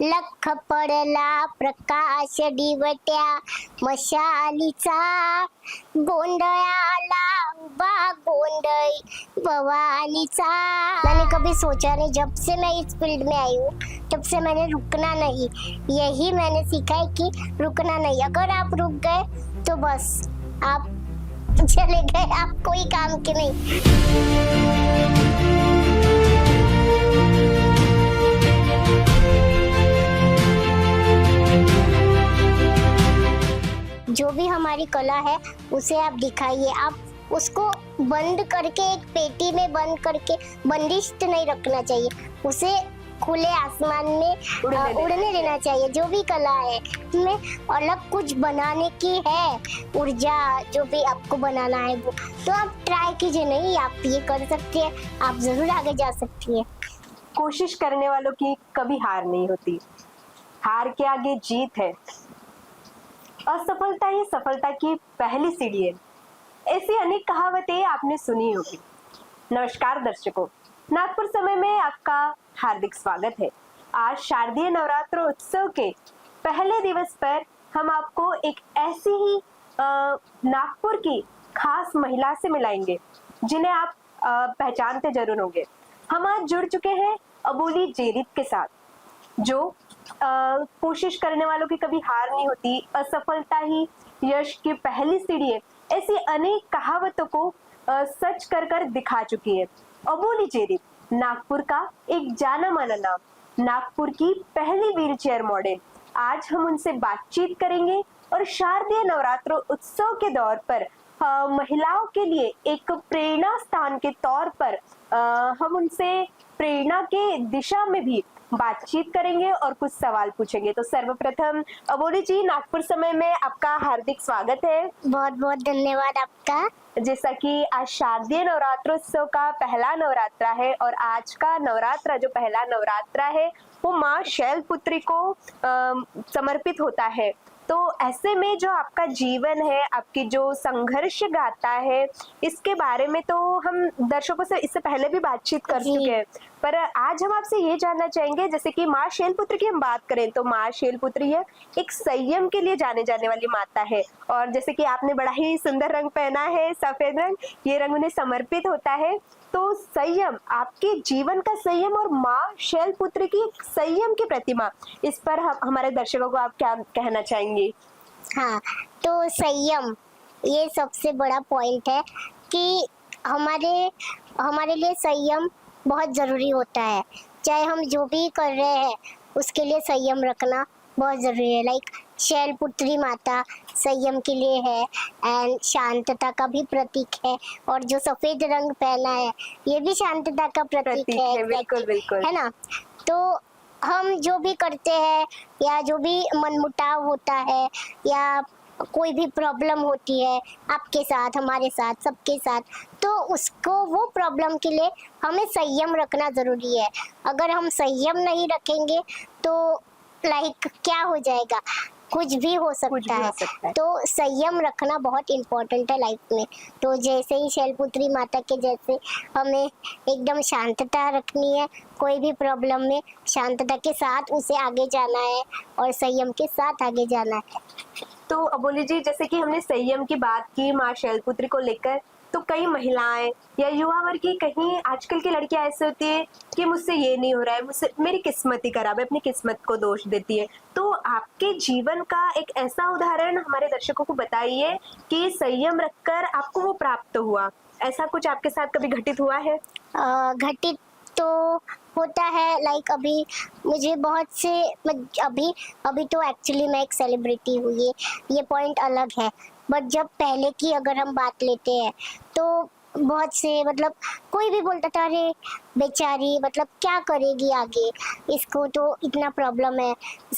लख पडला प्रकाश दिवट्या मशालीचा, गोंधळाला उभा गोंधळ भवानीचा। मैंने कभी सोचा नहीं, जब से मैं इस फील्ड में आई हूँ तब से मैंने रुकना नहीं। यही मैंने सीखा है कि रुकना नहीं। अगर आप रुक गए तो बस आप चले गए, आप कोई काम के नहीं। जो भी हमारी कला है उसे आप दिखाइए। आप उसको बंद करके एक पेटी में बंद करके बंदिश नहीं रखना चाहिए, उसे खुले आसमान में उड़ने देना चाहिए। जो भी कला है में अलग कुछ बनाने की है ऊर्जा, जो भी आपको बनाना है वो तो आप ट्राई कीजिए। नहीं, आप ये कर सकती है, आप जरूर आगे जा सकती है। कोशिश करने वालों की कभी हार नहीं होती, हार के आगे जीत है। असफलता ही सफलता की पहली सीढ़ी है, ऐसी अनेक कहावतें आपने सुनी होगी। नमस्कार दर्शकों, नागपुर समय में आपका हार्दिक स्वागत है। आज शारदीय नवरात्र उत्सव के पहले दिवस पर हम आपको एक ऐसी ही नागपुर की खास महिला से मिलाएंगे जिन्हें आप पहचानते जरूर होंगे। हम आज जुड़ चुके हैं अबोली जेरित के साथ, जो कोशिश करने वालों की कभी हार नहीं होती, असफलता ही यश की पहली सीढ़ी है, ऐसी अनेक कहावतों को सच कर कर दिखा चुकी है। अबोली जेरित नागपुर का एक जाना माना नाम, नागपुर की पहली व्हीलचेयर मॉडल। आज हम उनसे बातचीत करेंगे और शारदीय नवरात्र उत्सव के दौर पर महिलाओं के लिए एक प्रेरणा स्थान के तौर पर हम उनसे प्रेरणा के दिशा में भी बातचीत करेंगे और कुछ सवाल पूछेंगे। तो सर्वप्रथम अबोली जी, नागपुर समय में आपका हार्दिक स्वागत है। बहुत बहुत धन्यवाद आपका। जैसा कि आज शारदीय नवरात्रोत्सव का पहला नवरात्रा है और आज का नवरात्रा जो पहला नवरात्रा है वो माँ शैलपुत्री को समर्पित होता है। तो ऐसे में जो आपका जीवन है, आपकी जो संघर्ष गाथा है, इसके बारे में तो हम दर्शकों से इससे पहले भी बातचीत कर चुके हैं, पर आज हम आपसे ये जानना चाहेंगे, जैसे कि माँ शैलपुत्री की हम बात करें तो माँ शैलपुत्री है एक संयम के लिए जाने जाने वाली माता है। और जैसे कि आपने बड़ा ही सुंदर रंग पहना है, सफेद रंग, ये रंग उन्हें समर्पित होता है। तो संयम, आपके जीवन का संयम और माँ शैलपुत्री की संयम की प्रतिमा, इस पर हमारे दर्शकों को आप क्या कहना चाहेंगे? हाँ, तो संयम ये सबसे बड़ा पॉइंट है कि हमारे लिए संयम बहुत जरूरी होता है। चाहे हम जो भी कर रहे हैं उसके लिए संयम रखना बहुत जरूरी है। लाइक शैलपुत्री माता संयम के लिए है एंड शांतता का भी प्रतीक है, और जो सफेद रंग पहना है ये भी शांतता का प्रतीक है। बिल्कुल बिल्कुल, है ना। तो हम जो भी करते हैं या जो भी मनमुटाव होता है या कोई भी प्रॉब्लम होती है आपके साथ, हमारे साथ, सबके साथ, तो उसको वो प्रॉब्लम के लिए हमें संयम रखना जरूरी है। अगर हम संयम नहीं रखेंगे तो लाइक क्या हो जाएगा, कुछ भी हो सकता है। तो संयम रखना बहुत इम्पोर्टेंट है लाइफ में। तो जैसे ही शैलपुत्री माता के जैसे हमें एकदम शांतता रखनी है, कोई भी प्रॉब्लम में शांतता के साथ उसे आगे जाना है और संयम के साथ आगे जाना है। तो अबोली जी, जैसे कि हमने संयम की बात की माँ शैलपुत्री को लेकर, तो कई महिलाएं या युवा वर्ग की, कहीं आजकल की लड़कियां ऐसे होती है कि मुझसे ये नहीं हो रहा है, मुझसे मेरी किस्मत ही खराब है, अपनी किस्मत को दोष देती है। तो आपके जीवन का एक ऐसा उदाहरण हमारे दर्शकों को बताइए कि संयम रखकर आपको वो प्राप्त हुआ। ऐसा कुछ आपके साथ कभी घटित हुआ है? घटित तो होता है। लाइक अभी मुझे बहुत से अभी तो एक्चुअली मैं एक सेलिब्रिटी हूँ, ये पॉइंट अलग है। बट जब पहले की अगर हम बात लेते हैं तो बहुत से मतलब कोई भी बोलता था अरे बेचारी, मतलब क्या करेगी आगे, इसको तो इतना प्रॉब्लम है,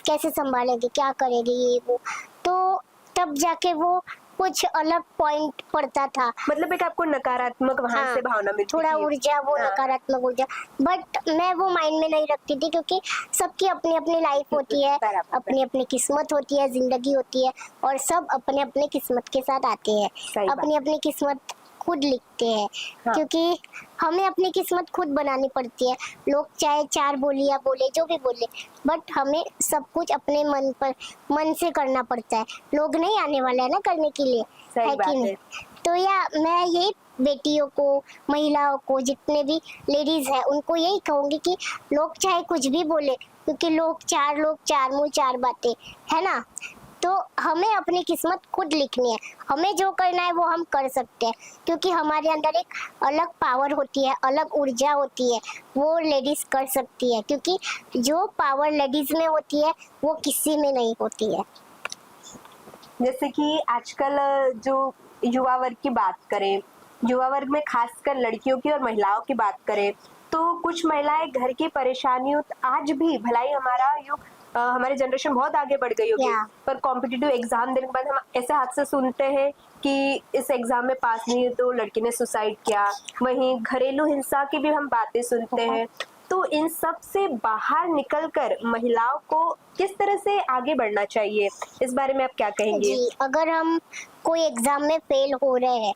कैसे संभालेगी, क्या करेगी ये वो। तो तब जाके वो कुछ अलग पॉइंट पड़ता था, मतलब एक आपको नकारात्मक वहां से भावना मिलती थोड़ा थी। ऊर्जा, वो नकारात्मक ऊर्जा। बट मैं वो माइंड में नहीं रखती थी, क्योंकि सबकी अपनी अपनी लाइफ होती है, अपनी अपनी किस्मत होती है, जिंदगी होती है, और सब अपने अपने किस्मत के साथ आते हैं। अपनी अपनी किस्मत खुद लिखते हैं। हाँ। क्योंकि हमें अपनी किस्मत खुद बनानी पड़ती है। लोग चाहे चार बोलियां बोले, जो भी बोले, बट हमें सब कुछ अपने मन से करना पड़ता है। लोग नहीं आने वाले हैं ना करने के लिए, सही है बात कि नहीं? है। तो या मैं यही बेटियों को, महिलाओं को, जितने भी लेडीज हैं, उनको यही कहूंगी कि लोग चाहे कुछ भी बोले, क्योंकि लोग, चार मुंह चार बातें, है ना? तो हमें अपनी किस्मत खुद लिखनी है। हमें जो करना है वो हम कर सकते हैं, क्योंकि हमारे अंदर एक अलग पावर होती है, अलग ऊर्जा होती है, वो लेडीज कर सकती है। क्योंकि जो पावर लेडीज में होती है वो किसी में नहीं होती है। जैसे कि आजकल जो युवा वर्ग की बात करें, युवा वर्ग में खासकर लड़कियों की और महिलाओं की बात करें, तो कुछ महिलाएं घर की परेशानियों आज भी, भलाई हमारा युग, हमारी जनरेशन बहुत आगे बढ़ गई होगी, Yeah. पर कॉम्पिटिटिव एग्जाम देने के बाद हम ऐसे हादसे सुनते हैं कि इस एग्जाम में पास नहीं हुए तो लड़की ने सुसाइड किया। वहीं घरेलू हिंसा की भी हम बातें सुनते हैं। तो इन सब से बाहर निकलकर महिलाओं को किस तरह से आगे बढ़ना चाहिए, इस बारे में आप क्या कहेंगे? जी, अगर हम कोई एग्जाम में फेल हो रहे हैं,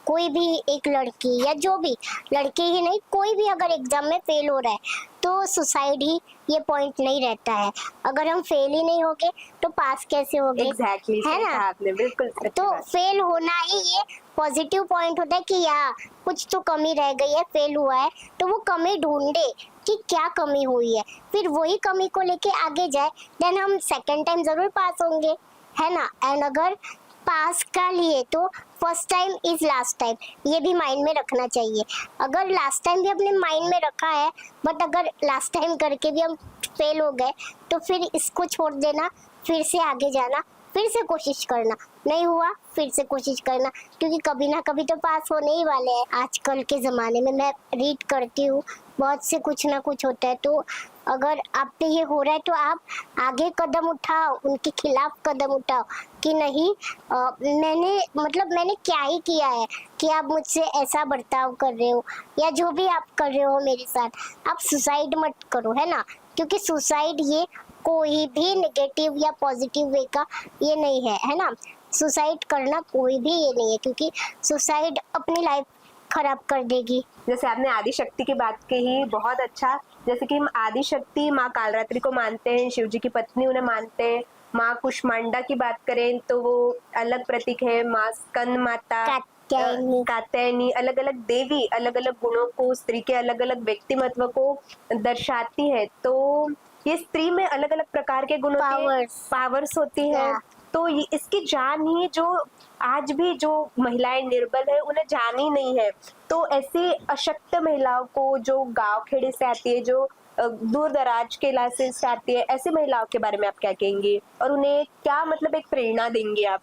कोई भी एक लड़की या जो भी, लड़की ही नहीं, कोई भी अगर एग्जाम में फेल हो रहा है तो सुसाइड ही ये पॉइंट नहीं रहता है। अगर हम फेल ही नहीं होगे तो पास कैसे होगे? एग्जैक्टली, है ना? आपने बिल्कुल सच्ची तो बात। फेल होना ही ये पॉजिटिव पॉइंट होता है कि या कुछ तो कमी रह गई है, फेल हुआ है तो वो कमी ढूंढे कि क्या कमी हुई है, फिर वही कमी को लेके आगे जाए, देन हम सेकंड टाइम जरूर पास होंगे, है ना? एंड अगर पास का लिए तो first time is last time, ये भी माइंड में रखना चाहिए। अगर लास्ट टाइम भी अपने माइंड में रखा है, बट अगर लास्ट टाइम करके भी हम फेल हो गए तो फिर इसको छोड़ देना, फिर से आगे जाना, फिर से कोशिश करना, नहीं हुआ फिर से कोशिश करना, क्योंकि कभी ना कभी तो पास होने ही वाले हैं। आजकल के ज़माने में मैं रीड करती हूँ, बहुत से कुछ ना कुछ होता है। तो अगर आप पे ये हो रहा है तो आप आगे कदम उठाओ, उनके खिलाफ कदम उठाओ कि नहीं, मैंने क्या ही किया है कि आप मुझसे ऐसा बर्ताव कर रहे हो, या जो भी आप कर रहे हो मेरे साथ, आप सुसाइड मत करो, है ना? क्योंकि सुसाइड ये कोई भी नेगेटिव या पॉजिटिव वे का ये नहीं है ना? सुसाइड करना कोई भी ये नहीं है, क्योंकि सुसाइड अपनी लाइफ खराब कर देगी। जैसे आपने आदि शक्ति की बात कही, बहुत अच्छा। जैसे कि हम आदि शक्ति माँ कालरात्रि को मानते हैं, शिव जी की पत्नी उन्हें मानते हैं। माँ कुष्मांडा की बात करें तो वो अलग प्रतीक है। माँ स्कंद माता, कात्यायनी, अलग अलग देवी अलग अलग गुणों को, स्त्री के अलग अलग व्यक्तिमत्व को दर्शाती है। तो ये स्त्री में अलग अलग प्रकार के गुण पावर्स होती है। तो ये इसकी जान ही जो आज भी जो महिलाएं निर्बल है उन्हें जान ही नहीं है। तो ऐसी अशक्त महिलाओं को जो गांव खेड़े से आती है, जो दूर दराज के इलाके से आती है, ऐसी महिलाओं के बारे में आप क्या कहेंगे और उन्हें क्या मतलब एक प्रेरणा देंगे आप?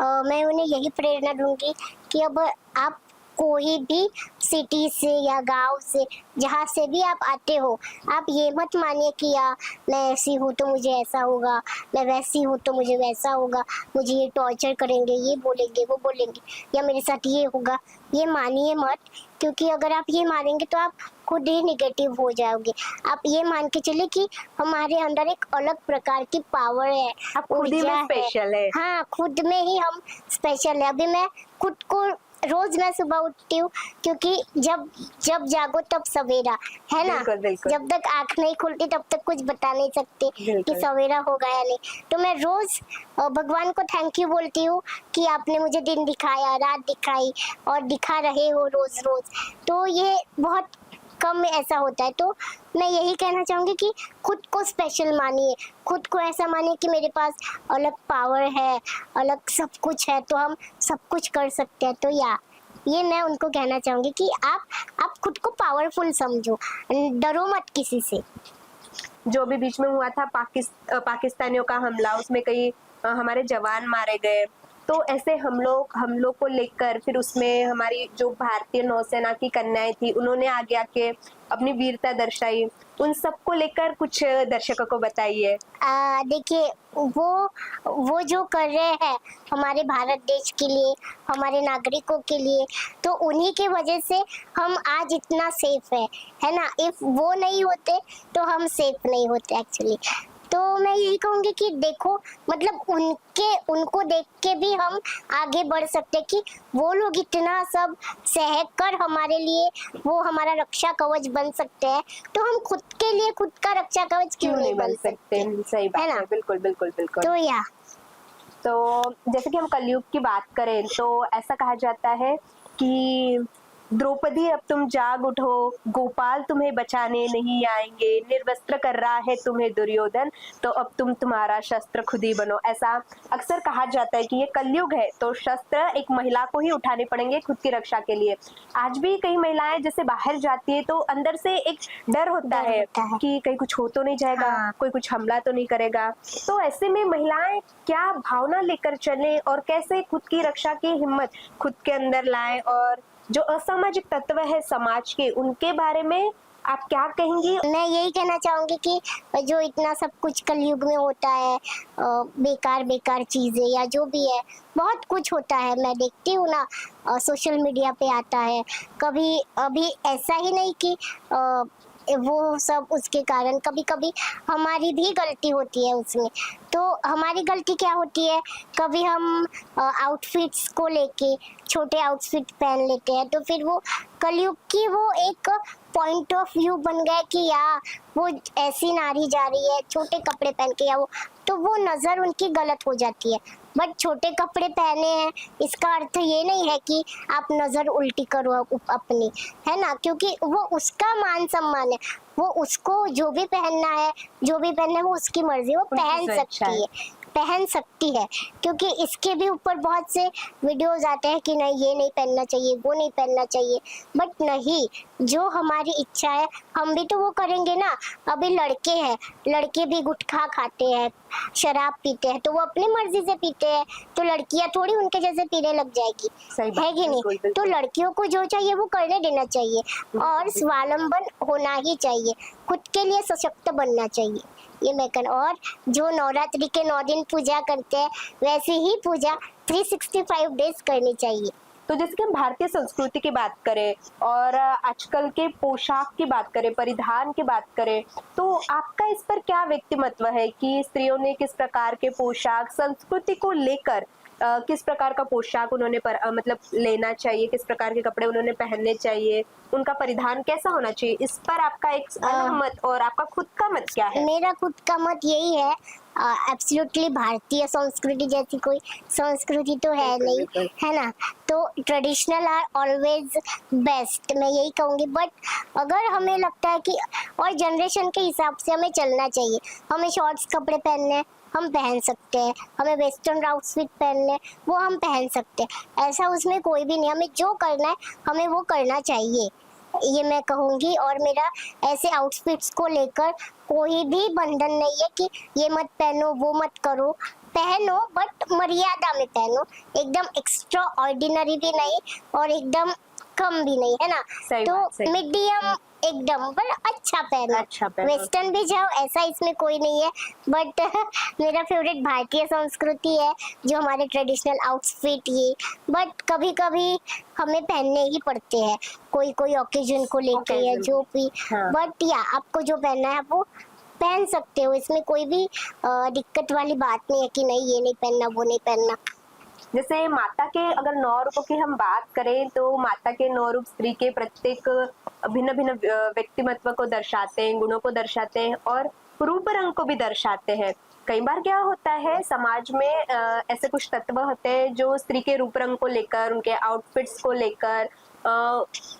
मैं उन्हें यही प्रेरणा दूंगी कि अब आप कोई भी सिटी से या गांव से, जहाँ से भी आप आते हो, आप ये मत मानिए कि या मैं ऐसी हूँ तो मुझे ऐसा होगा, मैं वैसी हूँ तो मुझे वैसा होगा, मुझे ये टॉर्चर करेंगे, ये बोलेंगे, वो बोलेंगे, या मेरे साथ ये होगा। ये मानिए मत, क्योंकि अगर आप ये मानेंगे तो आप खुद ही निगेटिव हो जाओगे। आप ये मान के चलिए कि हमारे अंदर एक अलग प्रकार की पावर है, आप खुद ही में स्पेशल है। हाँ, खुद में ही हम स्पेशल है। अभी मैं खुद को रोज मैं सुबह उठती हूँ, क्योंकि जब जागो तब सवेरा, है ना? बिल्कुल, बिल्कुल। जब तक आँख नहीं खुलती तब तक कुछ बता नहीं सकते कि सवेरा हो गया नहीं। तो मैं रोज भगवान को थैंक यू बोलती हूँ कि आपने मुझे दिन दिखाया, रात दिखाई, और दिखा रहे हो रोज रोज। तो ये बहुत कम में ऐसा होता है। तो मैं यही कहना चाहूंगी कि खुद को स्पेशल मानिए, खुद को ऐसा मानिए कि मेरे पास अलग पावर है, अलग सब कुछ है, तो हम सब कुछ कर सकते हैं। तो ये मैं उनको कहना चाहूंगी कि आप खुद को पावरफुल समझो, डरो मत किसी से। जो भी बीच में हुआ था पाकिस्तानियों का हमला, उसमें कई हमारे जवान मारे गए। तो ऐसे हम लोग को लेकर फिर उसमें हमारी जो भारतीय नौसेना की कन्याएं थी, उन्होंने आगे आके अपनी वीरता दर्शाई। उन सबको लेकर कुछ दर्शकों को बताइए। देखिए, वो जो कर रहे हैं हमारे भारत देश के लिए, हमारे नागरिकों के लिए, तो उन्हीं के वजह से हम आज इतना सेफ है ना? इफ वो नहीं होते तो हम सेफ नहीं होते एक्चुअली। तो मैं यही कहूंगी कि देखो, मतलब उनको देख के भी हम आगे बढ़ सकते हैं कि वो लोग इतना सब सह कर हमारे लिए वो हमारा रक्षा कवच बन सकते हैं, तो हम खुद के लिए खुद का रक्षा कवच क्यों नहीं बन सकते? सही बात है ना? है, बिल्कुल बिल्कुल बिल्कुल। तो या तो जैसे कि हम कलयुग की बात करें तो ऐसा कहा जाता है कि द्रौपदी अब तुम जाग उठो, गोपाल तुम्हें बचाने नहीं आएंगे, निर्वस्त्र कर रहा है तुम्हें दुर्योधन, तो अब तुम्हारा शस्त्र खुद ही बनो। ऐसा अक्सर कहा जाता है कि ये कलयुग है तो शस्त्र एक महिला को ही उठाने पड़ेंगे खुद की रक्षा के लिए। आज भी कई महिलाएं जैसे बाहर जाती है तो अंदर से एक डर होता है कि कहीं कुछ हो तो नहीं जाएगा, हाँ। कोई कुछ हमला तो नहीं करेगा। तो ऐसे में महिलाएं क्या भावना लेकर चले और कैसे खुद की रक्षा की हिम्मत खुद के अंदर लाएं, और जो असामाजिक तत्व है समाज के उनके बारे में आप क्या कहेंगी? मैं यही कहना चाहूंगी कि जो इतना सब कुछ कलयुग में होता है, बेकार बेकार चीजें या जो भी है, बहुत कुछ होता है, मैं देखती हूँ ना, सोशल मीडिया पे आता है। कभी अभी ऐसा ही नहीं कि वो सब उसके कारण, कभी कभी हमारी भी गलती होती है उसमें। तो हमारी गलती क्या होती है, कभी हम आउटफिट्स को लेके छोटे आउटफिट पहन लेते हैं, तो फिर वो कलयुग की वो एक पॉइंट ऑफ व्यू बन गया कि या वो ऐसी नारी जा रही है छोटे कपड़े पहन के, या वो नजर उनकी गलत हो जाती है। बट छोटे कपड़े पहने हैं इसका अर्थ ये नहीं है कि आप नजर उल्टी करो अपनी, है ना, क्योंकि वो उसका मान सम्मान है, वो उसको जो भी पहनना है वो उसकी मर्जी, वो पहन सकती है। क्योंकि इसके भी ऊपर बहुत से वीडियोस आते हैं कि नहीं ये नहीं पहनना चाहिए, वो नहीं पहनना चाहिए, बट नहीं, जो हमारी इच्छा है हम भी तो वो करेंगे ना। अभी लड़के भी गुटखा खाते हैं, शराब पीते हैं, तो वो अपनी मर्जी से पीते हैं, तो लड़कियां थोड़ी उनके जैसे पीने लग जाएगी, है कि नहीं? तो लड़कियों को जो चाहिए वो करने देना चाहिए और स्वावलंबन होना ही चाहिए, खुद के लिए सशक्त बनना चाहिए, ये मैं कहना। और जो नवरात्रि के 9 दिन पूजा करते हैं वैसे ही पूजा 365 डेज करनी चाहिए। तो जैसे कि हम भारतीय संस्कृति की बात करें और आजकल के पोशाक की बात करें, परिधान की बात करें, तो आपका इस पर क्या व्यक्तिमत्व है कि स्त्रियों ने किस प्रकार के पोशाक संस्कृति को लेकर किस प्रकार का पोशाक उन्होंने मतलब लेना चाहिए, किस प्रकार के कपड़े उन्होंने पहनने चाहिए, उनका परिधान कैसा होना चाहिए, इस पर आपका एक अलग मत और आपका खुद का मत क्या है? मेरा खुद का मत यही है, एब्सोल्युटली भारतीय संस्कृति जैसी कोई संस्कृति तो है नहीं, है ना, तो ट्रेडिशनल आर ऑलवेज बेस्ट, मैं यही कहूँगी। बट अगर हमें लगता है कि और जनरेशन के हिसाब से हमें चलना चाहिए, हमें शॉर्ट्स कपड़े पहनने हैं हम पहन सकते हैं, हमें वेस्टर्न आउटफिट पहनने वो हम पहन सकते हैं, ऐसा उसमें कोई भी नहीं, हमें जो करना है हमें वो करना चाहिए, ये मैं कहूँगी। और मेरा ऐसे आउटफिट्स को लेकर कोई भी बंधन नहीं है कि ये मत पहनो वो मत करो, पहनो बट मर्यादा में पहनो, एकदम एक्स्ट्रा ऑर्डिनरी भी नहीं और एकदम कम भी नहीं, है ना, तो मीडियम एकदम, पर अच्छा पहनो, वेस्टर्न भी जाओ, ऐसा इसमें कोई नहीं है। बट मेरा फेवरेट भारतीय संस्कृति है, जो हमारे ट्रेडिशनल आउटफिट ये, बट कभी कभी हमें पहनने ही पड़ते हैं, कोई ओकेजन को लेके या जो भी, बट या आपको जो पहनना है वो पहन सकते हो, इसमें कोई भी दिक्कत वाली बात नहीं है कि नहीं ये नहीं पहनना वो नहीं पहनना। जैसे माता के अगर 9 रूपों की हम बात करें तो माता के 9 रूप स्त्री के प्रत्येक भिन्न भिन्न व्यक्तिमत्व को दर्शाते हैं, गुणों को दर्शाते हैं और रूप रंग को भी दर्शाते हैं। कई बार क्या होता है समाज में ऐसे कुछ तत्व होते हैं जो स्त्री के रूप रंग को लेकर, उनके आउटफिट्स को लेकर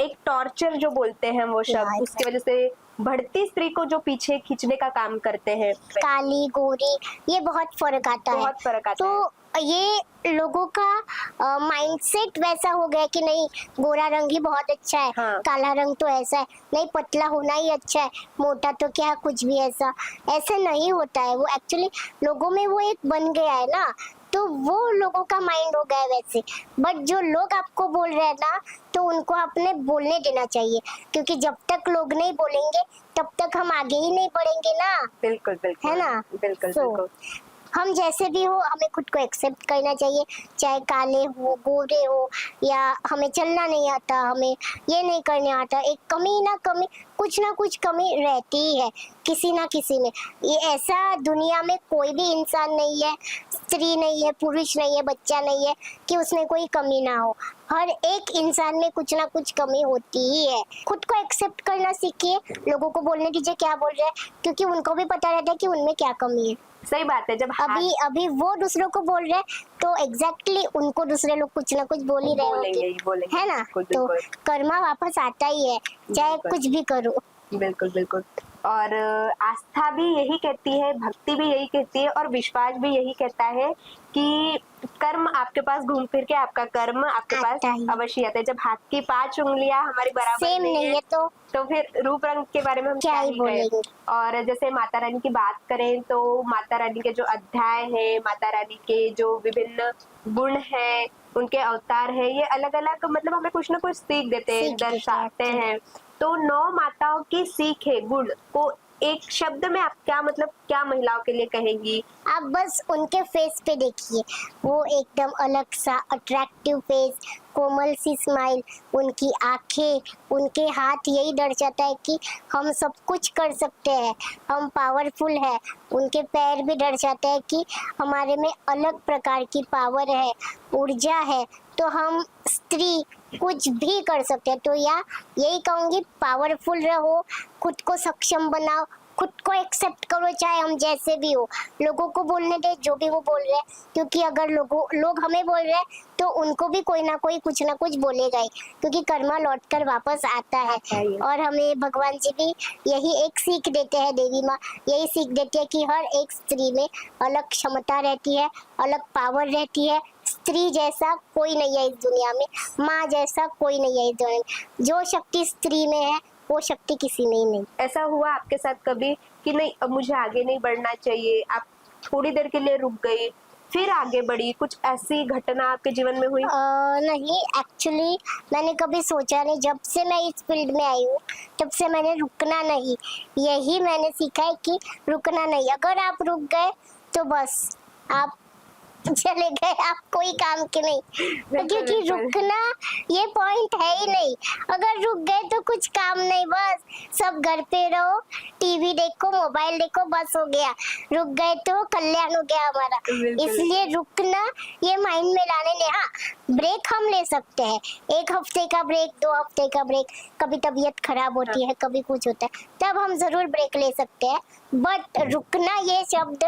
एक टॉर्चर जो बोलते हैं वो शब्द, उसकी वजह से बढ़ती स्त्री को जो पीछे खींचने का काम करते हैं, काली गोरी, ये बहुत फर्क आता है, बहुत फर्क आता है। ये लोगों का माइंडसेट वैसा हो गया कि नहीं गोरा रंग ही बहुत अच्छा है, काला रंग तो ऐसा है, नहीं पतला होना ही अच्छा है, मोटा तो क्या कुछ भी, ऐसा नहीं होता है, वो एक्चुअली लोगों में वो एक बन गया है ना, तो वो लोगों का माइंड हो गया है वैसे। बट जो लोग आपको बोल रहे हैं ना, तो उनको आपने बोलने देना चाहिए, क्योंकि जब तक लोग नहीं बोलेंगे तब तक हम आगे ही नहीं बढ़ेंगे ना। बिल्कुल बिल्कुल, है ना, बिल्कुल बिल्कुल। हम जैसे भी हो हमें खुद को एक्सेप्ट करना चाहिए, चाहे काले हो गोरे हो, या हमें चलना नहीं आता, हमें ये नहीं करने आता, एक कमी ना कमी, कुछ ना कुछ कमी रहती ही है किसी ना किसी में। ये ऐसा दुनिया में कोई भी इंसान नहीं है, स्त्री नहीं है, पुरुष नहीं है, बच्चा नहीं है कि उसमें कोई कमी ना हो। हर एक इंसान में कुछ ना कुछ कमी होती ही है। खुद को एक्सेप्ट करना सीखिए, लोगों को बोलने दीजिए क्या बोल रहे हैं, क्योंकि उनको भी पता रहता है कि उनमें क्या कमी है। सही बात है। जब अभी वो दूसरों को बोल रहे हैं तो एग्जैक्टली उनको दूसरे लोग कुछ ना कुछ बोल ही रहे बोलेंगे होंगे, ही बोलेंगे, है ना। बिल्कुल, तो बिल्कुल। कर्मा वापस आता ही है, चाहे बिल्कुल। कुछ भी करो। बिल्कुल बिल्कुल। और आस्था भी यही कहती है, भक्ति भी यही कहती है, और विश्वास भी यही कहता है कि कर्म आपके पास घूम फिर के आपका कर्म आपके पास आता ही। अवश्य आता है। जब हाथ की 5 उंगलियां हमारी बराबर सेम नहीं है तो फिर रूप रंग के बारे में हम क्या ही कहें। बोलेंगे। और जैसे माता रानी की बात करें तो माता रानी के जो अध्याय है, माता रानी के जो विभिन्न गुण है, उनके अवतार है, ये अलग अलग मतलब हमें कुछ ना कुछ सीख देते हैं, सीख देते दर्शाते हैं। हैं। तो 9 माताओं की सीख है, गुण को एक शब्द में आप क्या मतलब क्या महिलाओं के लिए कहेंगी? आप बस उनके फेस पे देखिए, वो एकदम अलग सा अट्रैक्टिव फेस, कोमल सी स्माइल, उनकी आंखें, उनके हाथ, यही दर्शाता है कि हम सब कुछ कर सकते हैं, हम पावरफुल है। उनके पैर भी दर्शाते हैं कि हमारे में अलग प्रकार की पावर है, ऊर्जा है, तो हम स्त्री कुछ भी कर सकते हैं। तो या यही कहूंगी, पावरफुल रहो, खुद को सक्षम बनाओ, खुद को एक्सेप्ट करो, चाहे हम जैसे भी हो। लोगों को बोलने दे जो भी वो बोल रहे हैं, क्योंकि अगर लोग हमें बोल रहे हैं तो उनको भी कोई ना कोई कुछ ना कुछ बोलेगा ही, क्योंकि कर्मा लौट कर वापस आता है। और हमें भगवान जी भी यही एक सीख देते हैं, देवी माँ यही सीख देती है कि हर एक स्त्री में अलग क्षमता रहती है, अलग पावर रहती है। स्त्री जैसा कोई नहीं है इस दुनिया में, माँ जैसा कोई नहीं है इस दुनिया में। जो शक्ति स्त्री में है वो शक्ति किसी में ही नहीं। ऐसा हुआ आपके साथ कभी कि नहीं अब मुझे आगे नहीं बढ़ना चाहिए, आप थोड़ी देर के लिए रुक गई फिर आगे बढ़ी, कुछ ऐसी घटना आपके जीवन में हुई? नहीं, एक्चुअली मैंने कभी सोचा नहीं। जब से मैं इस फील्ड में आई हूँ तब से मैंने रुकना नहीं, यही मैंने सीखा है कि रुकना नहीं। अगर आप रुक गए तो बस आप चले गए, आप कोई काम के नहीं, क्योंकि बिल्कुल। रुकना ये पॉइंट है ही नहीं। अगर रुक गए तो कुछ काम नहीं, बस सब घर पे रहो, टीवी देखो, मोबाइल देखो, बस हो गया। रुक गए तो कल्याण हो गया हमारा। बिल्कुल। इसलिए रुकना ये माइंड में लाने ने, हाँ ब्रेक हम ले सकते हैं, 1 हफ्ते का ब्रेक, 2 हफ्ते का ब्रेक, कभी तबीयत खराब होती है, कभी कुछ होता है, तब हम जरूर ब्रेक ले सकते हैं। बट रुकना ये शब्द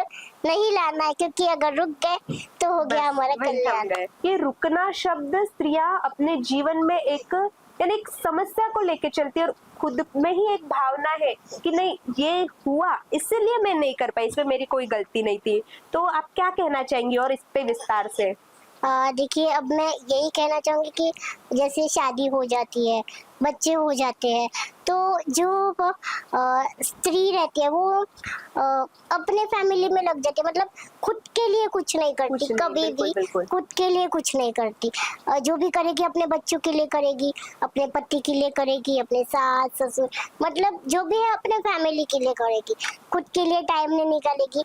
नहीं लाना है, क्योंकि अगर रुक गए तो हो गया हमारा कल्याण। ये रुकना शब्द स्त्रियां अपने जीवन में एक यानी एक समस्या को लेके चलती है, और खुद में ही एक भावना है कि नहीं ये हुआ इसलिए मैं नहीं कर पाई, इसमें मेरी कोई गलती नहीं थी। तो आप क्या कहना चाहेंगी और इस पे विस्तार से? देखिए, अब मैं यही कहना चाहूंगी कि जैसे शादी हो जाती है, बच्चे हो जाते हैं, तो जो स्त्री रहती है वो अपने फैमिली में लग जाती है, मतलब खुद के लिए कुछ नहीं करती, कभी भी खुद के लिए कुछ नहीं करती। जो भी करेगी अपने बच्चों के लिए करेगी, अपने पति के लिए करेगी, अपने सास ससुर, मतलब जो भी है अपने फैमिली के लिए करेगी, खुद के लिए टाइम नहीं निकालेगी।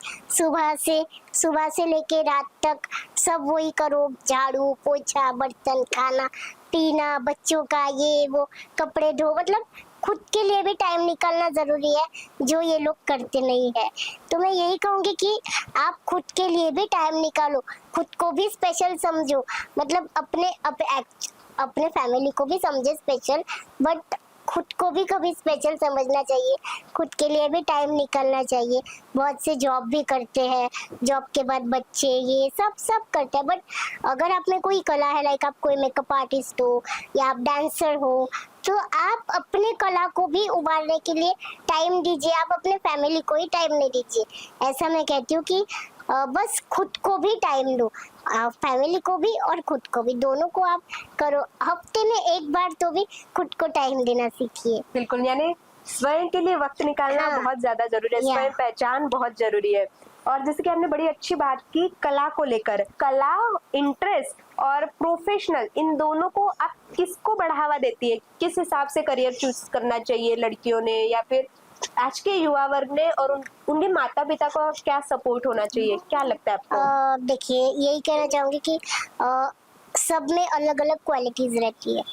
सुबह से लेके रात तक सब वही करो, झाड़ू पोछा, बर्तन, खाना पीना, बच्चों का ये वो, कपड़े धो, मतलब खुद के लिए भी टाइम निकालना जरूरी है, जो ये लोग करते नहीं है। तो मैं यही कहूंगी कि आप खुद के लिए भी टाइम निकालो, खुद को भी स्पेशल समझो, मतलब अपने फैमिली को भी समझे स्पेशल, बट खुद को भी कभी स्पेशल समझना चाहिए, खुद के लिए भी टाइम निकालना चाहिए। बहुत से जॉब भी करते हैं, जॉब के बाद बच्चे ये सब करते हैं, बट अगर आप में कोई कला है, लाइक आप कोई मेकअप आर्टिस्ट हो या आप डांसर हो, तो आप अपने कला को भी उभारने के लिए टाइम दीजिए, आप अपने फैमिली को ही टाइम नहीं दीजिए। ऐसा मैं कहती हूँ कि बस खुद को भी टाइम दो, फैमिली को भी और खुद को भी, दोनों को आप करो। हफ्ते में एक बार तो भी खुद को टाइम देना सीखिए। बिल्कुल, यानी स्वयं के लिए वक्त निकालना बहुत ज्यादा जरूरी है, स्वयं पहचान बहुत जरूरी है। और जैसे कि आपने बड़ी अच्छी बात की कला को लेकर, कला, इंटरेस्ट और प्रोफेशनल, इन दोनों को आप किसको बढ़ावा देती है, किस हिसाब से करियर चूज करना चाहिए लड़कियों ने, या फिर आज के युवा वर्ग ने और उनके माता पिता को क्या सपोर्ट होना चाहिए, क्या लगता है आपको? देखिए, यही कहना चाहूंगी कि सब में अलग अलग क्वालिटीज रहती है।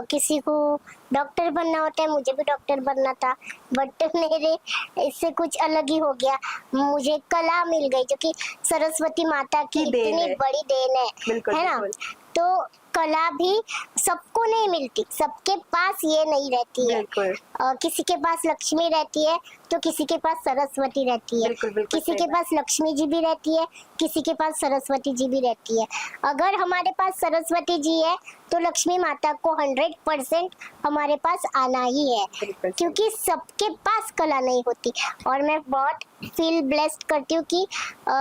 किसी को डॉक्टर बनना होता है, मुझे भी डॉक्टर बनना था, बट मेरे इससे कुछ अलग ही हो गया। मुझे कला मिल गई जो कि सरस्वती माता की देन इतनी है। बड़ी देन है, बिल्कुल, है ना। बिल्कुल। तो कला भी सबको नहीं मिलती, सबके पास ये नहीं रहती है। बिल्कुल। किसी के पास लक्ष्मी रहती है तो किसी के पास सरस्वती रहती है। बिल्कुल, बिल्कुल किसी सही के बात। पास लक्ष्मी जी भी रहती है, किसी के पास सरस्वती जी भी रहती है। अगर हमारे पास सरस्वती जी है तो लक्ष्मी माता को 100% हमारे पास आना ही है, बिल्कुल सही। क्योंकि सबके पास कला नहीं होती। और मैं बहुत फील ब्लेस्ड करती हूँ कि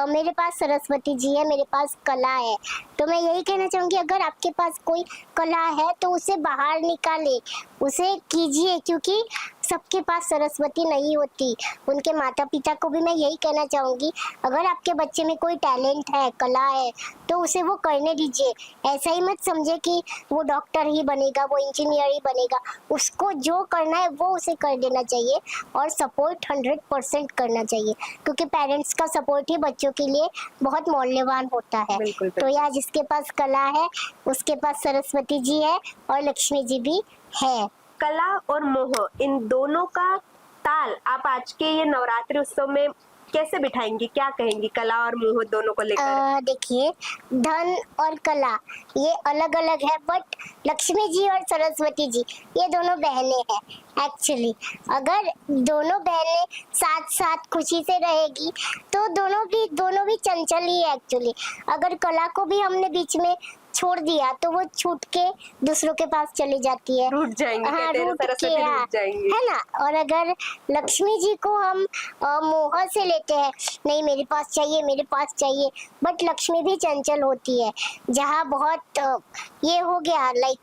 मेरे पास सरस्वती जी है, मेरे पास कला है। तो मैं यही कहना चाहूंगी, अगर आपके पास कोई कला है तो उसे बाहर निकाले, उसे कीजिए, क्योंकि सबके पास सरस्वती नहीं होती। उनके माता पिता को भी मैं यही कहना चाहूंगी, अगर आपके बच्चे में कोई टैलेंट है, कला है, तो उसे वो करने दीजिए। ऐसा ही मत समझे कि वो डॉक्टर ही बनेगा, वो इंजीनियर ही बनेगा। उसको जो करना है वो उसे कर देना चाहिए और सपोर्ट 100% करना चाहिए, क्योंकि पेरेंट्स का सपोर्ट ही बच्चों के लिए बहुत मूल्यवान होता है। बिल्कुल, तो यार, जिसके पास कला है उसके पास सरस्वती जी है और लक्ष्मी जी भी है। कला और मोह, इन दोनों का ताल आप आज के ये नवरात्रि उत्सव में कैसे बिठाएंगी, क्या कहेंगी कला और मोह दोनों को लेकर? देखिए, धन और कला ये अलग अलग है, बट लक्ष्मी जी और सरस्वती जी ये दोनों बहनें हैं एक्चुअली। अगर दोनों बहनें साथ साथ खुशी से रहेगी तो दोनों भी चंचल ही है एक्चुअली। अगर कला को भी हमने बीच में छोड़ दिया तो वो छूट के दूसरों के पास चली जाती है, रूठ जाएंगी, हाँ, कहते हैं ना, रूठ सरस्वती के, हाँ, रूठ जाएंगी। है ना। और अगर लक्ष्मी जी को हम मोह से लेते हैं, नहीं मेरे पास चाहिए, मेरे पास चाहिए, बट लक्ष्मी भी चंचल होती है। जहाँ बहुत ये हो गया, लाइक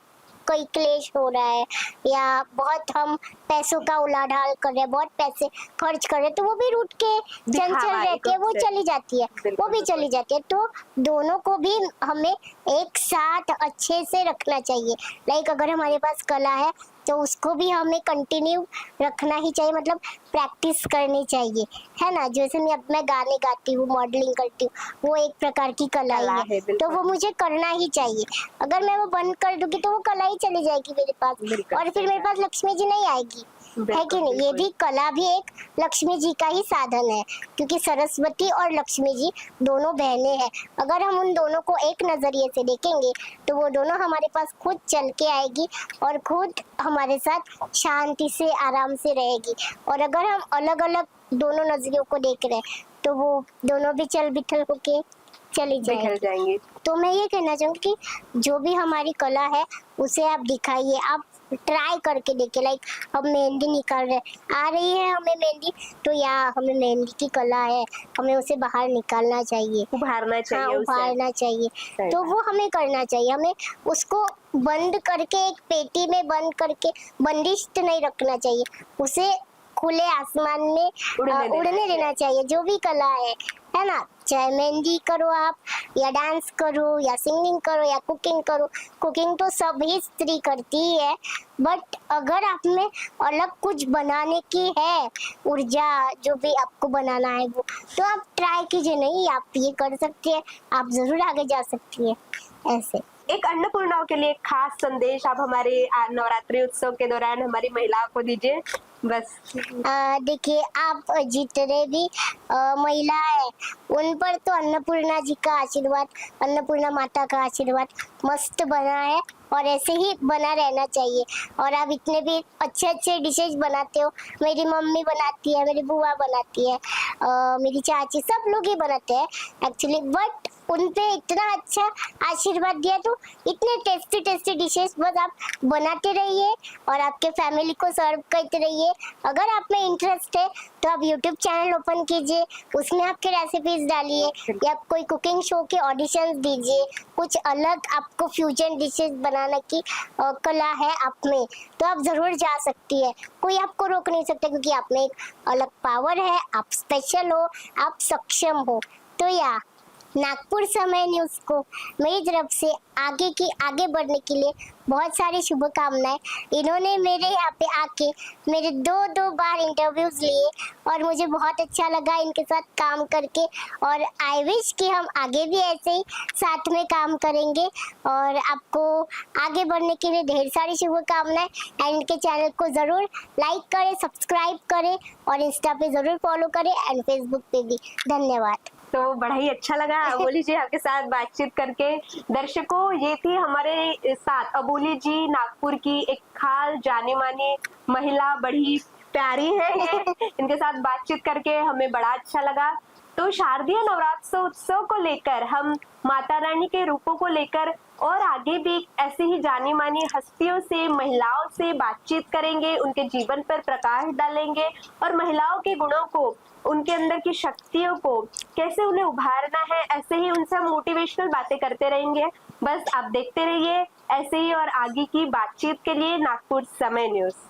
कोई क्लेश हो रहा है या बहुत हम पैसों का उलाढाल कर रहे हैं, बहुत पैसे खर्च कर रहे हैं, तो वो भी रूठ के चंचल दिखावा रहती है, एक वो से। चली जाती है, वो बिल्कुल, भी बिल्कुल। चली जाती है। तो दोनों को भी हमें एक साथ अच्छे से रखना चाहिए। लाइक अगर हमारे पास कला है तो उसको भी हमें कंटिन्यू रखना ही चाहिए, मतलब प्रैक्टिस करनी चाहिए, है ना। जैसे मैं गाने गाती हूँ, मॉडलिंग करती हूँ, वो एक प्रकार की कला ही कला है, है, बिल्कुल। तो वो मुझे करना ही चाहिए। अगर मैं वो बंद कर दूंगी तो वो कला ही चली जाएगी मेरे पास, बिल्कुल और सही फिर मेरे पास लक्ष्मी जी नहीं आएगी, है कि बिल्कुल, नहीं। ये बिल्कुल। भी कला भी एक लक्ष्मी जी का ही साधन है, क्योंकि सरस्वती और लक्ष्मी जी दोनों बहनें हैं। अगर हम उन दोनों को एक नजरिए से देखेंगे तो वो दोनों हमारे पास खुद चल के आएगी और खुद हमारे साथ शांति से आराम से रहेगी। और अगर हम अलग अलग दोनों नजरियों को देख रहे हैं तो वो दोनों भी चल बिखर होके चली बिखर जाएगी। जाएंगे। तो मैं ये कहना चाहूंगी कि जो भी हमारी कला है उसे आप दिखाइए, आप ट्राई करके देखिए। लाइक हम मेहंदी निकाल रहे हैं, आ रही है हमें मेहंदी, तो या हमें मेहंदी की कला है, हमें उसे बाहर निकालना चाहिए, उभारना हाँ, चाहिए उसे। उभारना चाहिए। सही तो बात। वो हमें करना चाहिए, हमें उसको बंद करके एक पेटी में बंद करके बंदिश नहीं रखना चाहिए, उसे खुले आसमान में उड़ने देना चाहिए। जो भी कला है ना, चाहे मेहंदी करो आप, या डांस करो, या सिंगिंग करो, या कुकिंग करो। कुकिंग तो सभी स्त्री करती ही है, बट अगर आप में अलग कुछ बनाने की है ऊर्जा, जो भी आपको बनाना है वो, तो आप ट्राई कीजिए। नहीं, आप ये कर सकती है, आप जरूर आगे जा सकती है ऐसे। एक अन्नपूर्णाओं के लिए खास संदेश आप हमारे नवरात्रि उत्सव के दौरान हमारी महिलाओं को दीजिए बस। देखिए, आप जितने भी महिला है उन पर तो अन्नपूर्णा जी का आशीर्वाद, अन्नपूर्णा माता का आशीर्वाद मस्त बना है और ऐसे ही बना रहना चाहिए। और आप इतने भी अच्छे अच्छे डिशेज बनाते हो, मेरी मम्मी बनाती है, मेरी बुआ बनाती है, मेरी चाची, सब लोग ही बनाते हैं एक्चुअली, बट उन पे इतना अच्छा आशीर्वाद दिया, तो इतने टेस्टी टेस्टी डिशेस बस आप बनाते रहिए और आपके फैमिली को सर्व करते रहिए। अगर आप में इंटरेस्ट है तो आप यूट्यूब चैनल ओपन कीजिए, उसमें आपके रेसिपीज डालिए, या कोई कुकिंग शो के ऑडिशंस दीजिए। कुछ अलग आपको फ्यूजन डिशेस बनाने की कला है आप में, तो आप जरूर जा सकती है, कोई आपको रोक नहीं सकता, क्योंकि आप में एक अलग पावर है, आप स्पेशल हो, आप सक्षम हो। तो या नागपुर समय न्यूज़ को मेरी तरफ से आगे बढ़ने के लिए बहुत सारी शुभकामनाएं। इन्होंने मेरे यहाँ पे आके मेरे दो बार इंटरव्यूज लिए और मुझे बहुत अच्छा लगा इनके साथ काम करके, और आई विश कि हम आगे भी ऐसे ही साथ में काम करेंगे। और आपको आगे बढ़ने के लिए ढेर सारी शुभकामनाएं। एंड इनके चैनल को ज़रूर लाइक करें, सब्सक्राइब करें और इंस्टा पे ज़रूर फॉलो करें एंड फेसबुक पे भी। धन्यवाद। तो बड़ा ही अच्छा लगा अबोली जी आपके साथ बातचीत करके। दर्शकों, ये थी हमारे साथ अबोली जी, नागपुर की एक खास जाने मानी महिला, बड़ी प्यारी है ये। इनके साथ बातचीत करके हमें बड़ा अच्छा लगा। तो शारदीय नवरात्र उत्सव को लेकर, हम माता रानी के रूपों को लेकर और आगे भी ऐसे ही जानी मानी हस्तियों से, महिलाओं से बातचीत करेंगे, उनके जीवन पर प्रकाश डालेंगे और महिलाओं के गुणों को, उनके अंदर की शक्तियों को कैसे उन्हें उभारना है, ऐसे ही उनसे हम मोटिवेशनल बातें करते रहेंगे। बस आप देखते रहिए ऐसे ही और आगे की बातचीत के लिए नागपुर समय न्यूज़।